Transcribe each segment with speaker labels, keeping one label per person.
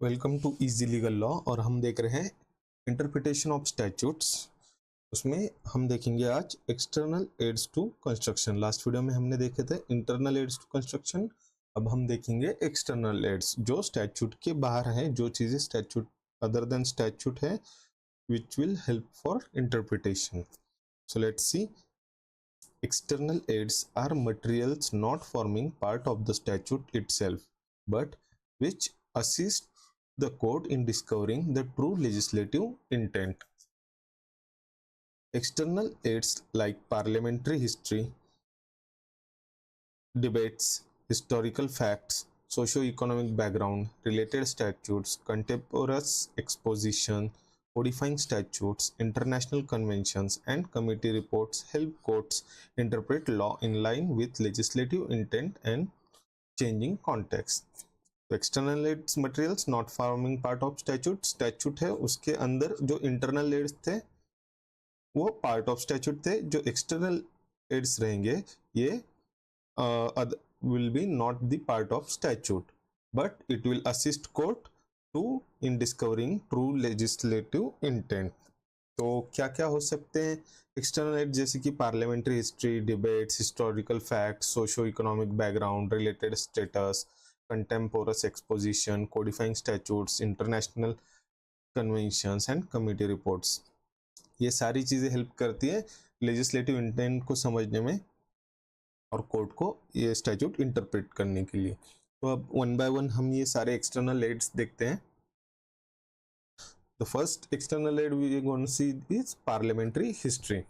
Speaker 1: Welcome to easy legal law. और हम देख रहे हैं इंटरप्रिटेशन ऑफ स्टैट्यूट्स। उसमें हम देखेंगे आज external aids to construction. Last video में हमने देखे थे इंटरनल एड्स टू कंस्ट्रक्शन। अब हम देखेंगे एक्सटर्नल एड्स जो स्टैट्यूट के बाहर हैं, जो चीज़ें स्टैट्यूट अदर देन स्टैट्यूट है, which will help for interpretation. So let's see. External aids are materials not forming part of the statute itself, but which assist the court in discovering the true legislative intent. External aids like parliamentary history, debates, historical facts, socio-economic background, related statutes, contemporaneous exposition, codifying statutes, international conventions, and committee reports help courts interpret law in line with legislative intent and changing context. तो external aids materials not forming part of statute है, उसके अंदर जो internal ads थे वो part of statute थे। जो external ads रहेंगे ये will be not the part of statute, but it will assist court to in discovering true legislative intent. तो क्या क्या हो सकते हैं एक्सटर्नल एड, जैसे कि parliamentary history, debates, historical facts, socio economic background, related statutes, contemporaneous exposition, codifying statutes, international conventions and committee reports. ये सारी चीज़ें हेल्प करती है लेजिस्लेटिव इंटेंट को समझने में और कोर्ट को ये स्टैट्यूट इंटरप्रेट करने के लिए। तो अब वन बाय वन हम ये सारे एक्सटर्नल एड्स देखते हैं। The first external aid we going to see is parliamentary history.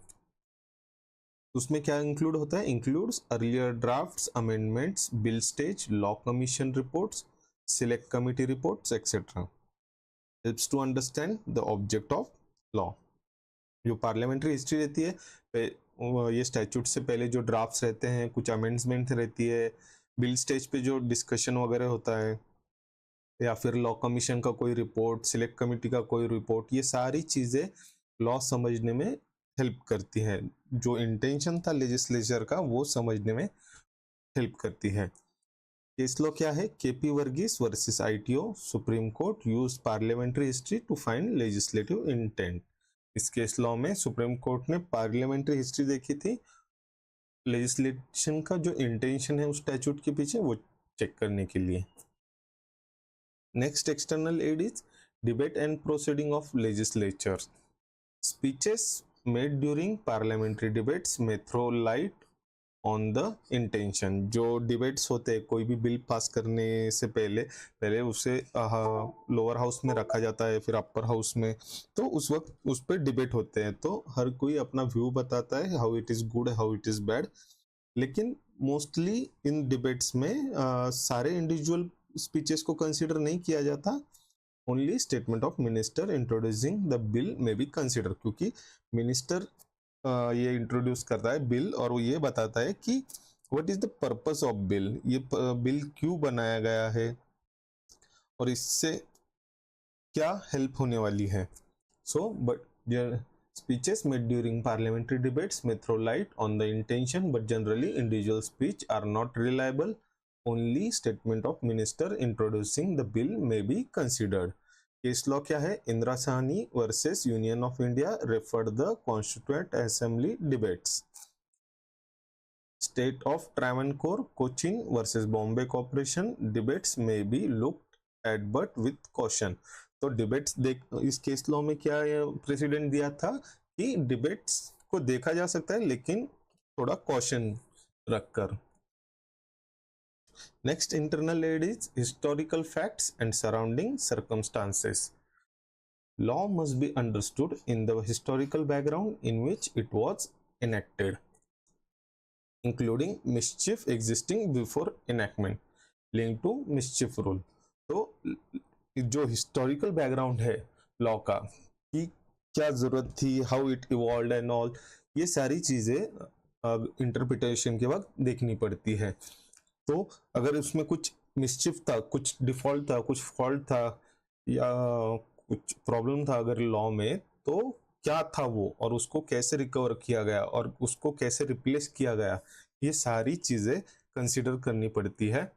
Speaker 1: उसमें क्या इंक्लूड होता है? Includes earlier drafts, amendments, bill stage, law commission reports, select committee reports etcetera. Helps to understand the object of law. जो parliamentary history रहती है, ये statute से पहले जो ड्राफ्ट्स रहते हैं, कुछ अमेंडमेंट रहती है, बिल स्टेज पे जो डिस्कशन वगैरह होता है, या फिर लॉ कमीशन का कोई रिपोर्ट, सिलेक्ट कमेटी का कोई रिपोर्ट, ये सारी चीज़ें लॉ समझने में हेल्प करती है। जो इंटेंशन था लेजिस्लेचर का वो समझने में हेल्प करती है। केस लॉ क्या है? KP Varghese versus ITO, supreme court use parliamentary history to find legislative intent. इस केस लॉ में सुप्रीम कोर्ट ने पार्लियामेंट्री हिस्ट्री देखी थी, लेजिस्लेशन का जो इंटेंशन है उस स्टैट्यूट के पीछे वो चेक करने के लिए। Next external aid is debate and proceeding of legislature. Speeches made during parliamentary debates में throw light on the intention. जो डिबेट्स होते हैं कोई भी बिल पास करने से पहले उसे लोअर हाउस में रखा जाता है, फिर अपर हाउस में, तो उस वक्त उस पर डिबेट होते हैं, तो हर कोई अपना व्यू बताता है, how it is good, how it is bad. लेकिन मोस्टली इन डिबेट्स में सारे इंडिविजुअल स्पीचेस को कंसिडर नहीं किया जाता, only statement of minister introducing the bill में बी कंसिडर, क्योंकि मिनिस्टर ये इंट्रोड्यूस करता है बिल और वो ये बताता है कि what is the purpose of bill, ये बिल क्यों बनाया गया है और इससे क्या हेल्प होने वाली है। So but speeches made during parliamentary debates may throw light on the intention, but generally individual speech are not reliable. Only statement of minister introducing the bill may be considered. Case law क्या है? Indira Sawhney versus union of India referred the constituent assembly debates. State of Travancore Cochin versus Bombay corporation debates may be looked at but with caution. तो debates देख, इस case law में क्या president दिया था कि डिबेट्स को देखा जा सकता है लेकिन थोड़ा कॉशन रखकर। Next internal aid is historical facts and surrounding circumstances. Law must be understood in the historical background in which it was enacted, including mischief existing before enactment, linked to mischief rule. तो जो historical background है law का, कि क्या जरूरत थी, how it evolve and all, ये सारी चीजें इंटरप्रिटेशन के वक्त देखनी पड़ती है। तो अगर उसमें कुछ मिस्चिफ था, कुछ डिफॉल्ट था, कुछ फॉल्ट था, या कुछ प्रॉब्लम था अगर लॉ में, तो क्या था वो और उसको कैसे रिकवर किया गया और उसको कैसे रिप्लेस किया गया, ये सारी चीजें कंसिडर करनी पड़ती है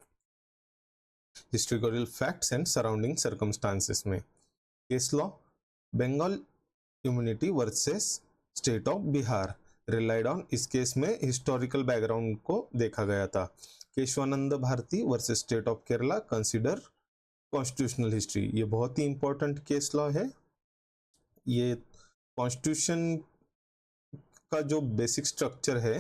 Speaker 1: historical facts and surrounding circumstances में case law, Bengal community versus state of Bihar relied on, इस केस में हिस्टोरिकल बैकग्राउंड को देखा गया था। Kesavananda Bharati versus state of Kerala consider constitutional history, ये बहुत ही इंपॉर्टेंट केस लॉ है। ये कॉन्स्टिट्यूशन का जो बेसिक स्ट्रक्चर है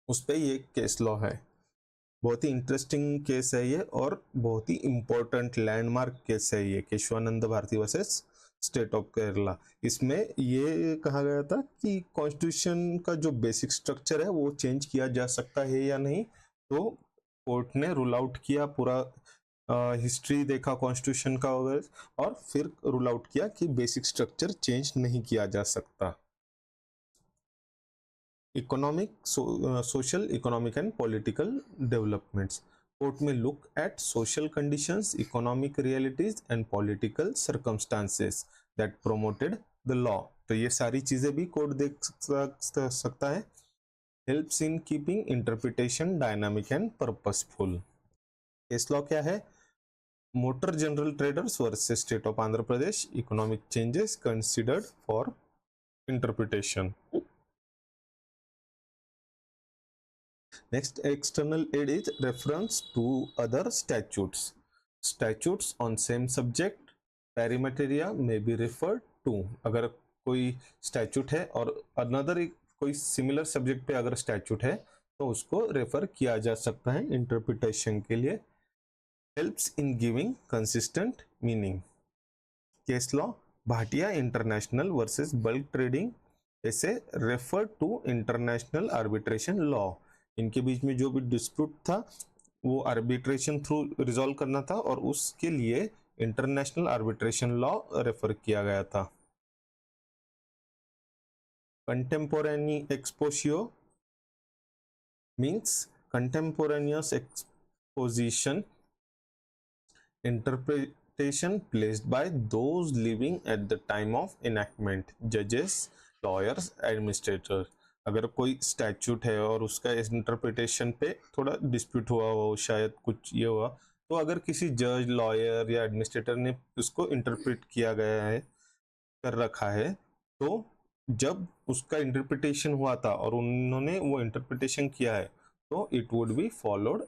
Speaker 1: उस पर ये केस लॉ है। बहुत ही इंटरेस्टिंग केस है ये और बहुत ही इंपॉर्टेंट लैंडमार्क केस है ये, Kesavananda Bharati versus state of Kerala. इसमें ये कहा गया था कि कॉन्स्टिट्यूशन का जो बेसिक स्ट्रक्चर है वो चेंज किया जा सकता है या नहीं, तो कोर्ट ने रूल आउट किया, पूरा हिस्ट्री देखा कॉन्स्टिट्यूशन का और फिर रूल आउट किया कि बेसिक स्ट्रक्चर चेंज नहीं किया जा सकता। Economic, social, economic and political developments. Court may look at social conditions, economic realities and political circumstances that promoted the law. तो ये सारी चीजें भी कोर्ट देख सकता है। Helps in keeping interpretation dynamic and purposeful. Case law क्या है? Motor general traders versus state of Andhra Pradesh, economic changes considered for interpretation. Next, external aid is reference to other statutes. Statutes on same subject perimeteria may be referred to. अगर कोई statute है और another कोई similar subject पे अगर statute है तो उसको रेफर किया जा सकता है इंटरप्रिटेशन के लिए। Helps in giving consistent meaning. Case law, Bhatia international versus bulk trading ऐसे refer to international arbitration law. इनके बीच में जो भी डिस्प्यूट था वो आर्बिट्रेशन थ्रू रिजॉल्व करना था और उसके लिए इंटरनेशनल आर्बिट्रेशन लॉ रेफर किया गया था। Contemporanea expositio means contemporaneous exposition, interpretation placed by those living at the time of enactment, judges, lawyers, administrator. अगर कोई स्टैच्यूट है और उसका इंटरप्रिटेशन पे थोड़ा डिस्प्यूट हुआ हो, शायद कुछ ये हुआ, तो अगर किसी जज, लॉयर या एडमिनिस्ट्रेटर ने उसको इंटरप्रेट किया गया है, कर रखा है, तो जब उसका इंटरप्रिटेशन हुआ था और उन्होंने वो इंटरप्रिटेशन किया है तो it would be followed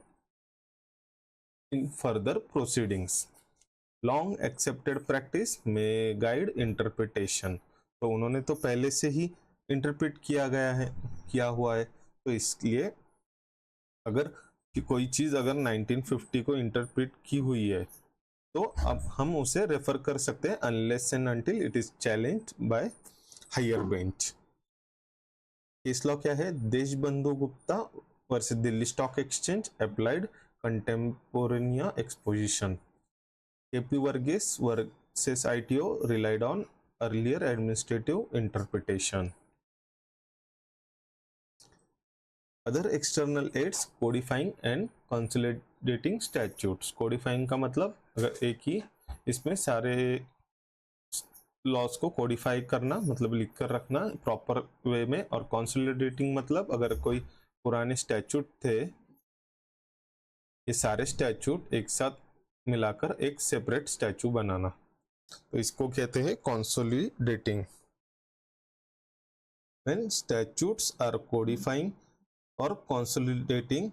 Speaker 1: in further proceedings. Long accepted practice may guide interpretation. तो उन्होंने तो पहले से ही इंटरप्रेट किया हुआ है, तो इसलिए अगर कोई चीज अगर 1950 को इंटरप्रेट की हुई है तो अब हम उसे रेफर कर सकते हैं unless and until it is challenged by higher bench. Case law क्या है? Deshbandhu Gupta versus Delhi stock exchange applied contemporaneous exposition. KP Varghese versus ITO relied on earlier administrative interpretation. Other external aids, codifying and consolidating statutes. Codifying का मतलब अगर एक ही इसमें सारे loss को Codify करना, मतलब लिख कर रखना प्रॉपर वे में, और कंसोलिडेटिंग मतलब अगर कोई पुराने स्टैच्यूट थे ये सारे स्टैच्यूट एक साथ मिलाकर एक सेपरेट स्टैच्यू बनाना, तो इसको कहते हैं consolidating. When statutes are codifying और consolidating,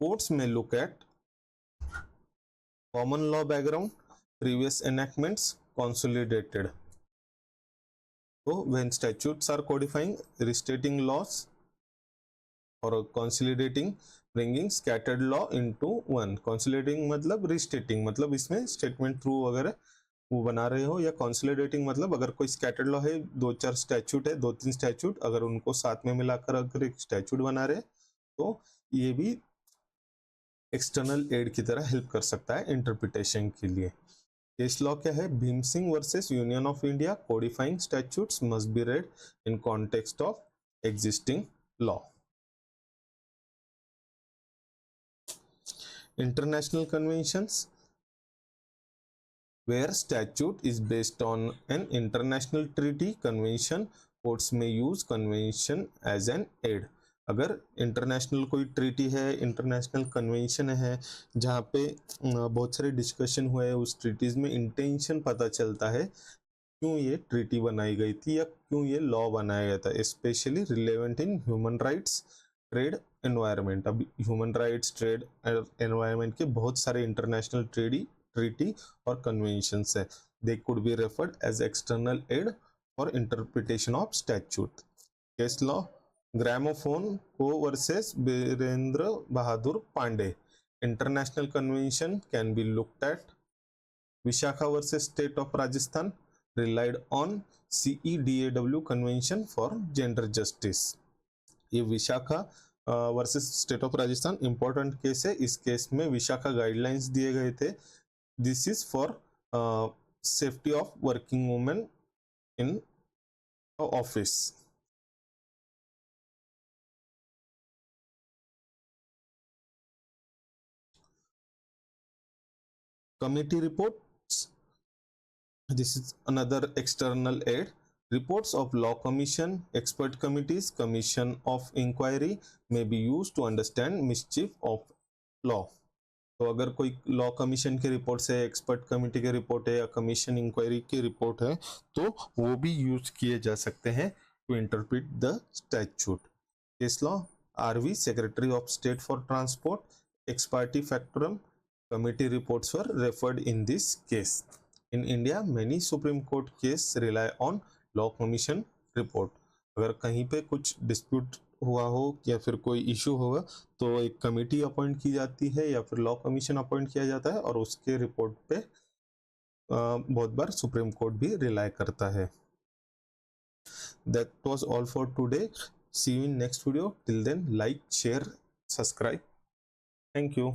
Speaker 1: courts may look at common law background, previous enactments, consolidated. तो when statutes are codifying, restating laws, और consolidating bringing scattered law into one. Consolidating मतलब restating, मतलब इसमें स्टेटमेंट थ्रू वगैरह वो बना रहे हो, या कंसोलिडेटिंग मतलब अगर कोई स्कैटर्ड लॉ है, दो चार स्टैच्यूट है, दो तीन स्टैच्यूट, अगर उनको साथ में मिलाकर अगर एक स्टैच्यूट बना रहे तो ये भी एक्सटर्नल एड की तरह हेल्प कर सकता है इंटरप्रिटेशन के लिए। केस लॉ क्या है? Bhim Singh versus union of India, codifying statutes must be read in context of existing law. International conventions, Where statute is based on an international treaty convention, courts may use convention as an aid. अगर international कोई treaty है, international convention है जहाँ पे बहुत सारे discussion हुए हैं, उस ट्रीटीज में इंटेंशन पता चलता है क्यों ये ट्रीटी बनाई गई थी या क्यों ये लॉ बनाया गया था, specially relevant in human rights, trade, environment. अब ह्यूमन राइट्स, ट्रेड, एनवायरनमेंट के बहुत सारे इंटरनेशनल ट्रीटी और कन्वेंशंस है। They could be referred as external aid for interpretation of statute. Case law gramophone co versus Birendra Bahadur Pandey. International convention can be looked at Vishakha versus state of Rajasthan, relied on CEDAW convention for gender justice. ये Vishakha versus state of Rajasthan important case है। इस case में Vishakha guidelines दिए गए थे। This is for safety of working women in office. Committee reports. This is another external aid. Reports of law commission, expert committees, commission of inquiry may be used to understand mischief of law. तो अगर कोई law commission की report है, expert committee की report है या commission inquiry की report है तो वो भी यूज किए जा सकते हैं to interpret the statute. Case law R v secretary of state for transport ex parte Factortame committee reports were referred in this case. In India, many Supreme Court cases rely on law commission report. अगर कहीं पे कुछ dispute हुआ हो या फिर कोई issue होगा तो एक कमेटी अपॉइंट की जाती है या फिर लॉ कमीशन अपॉइंट किया जाता है और उसके रिपोर्ट पे बहुत बार सुप्रीम कोर्ट भी रिलाई करता है। That was all for today. See you in next video. Till then, like, share, subscribe. Thank you.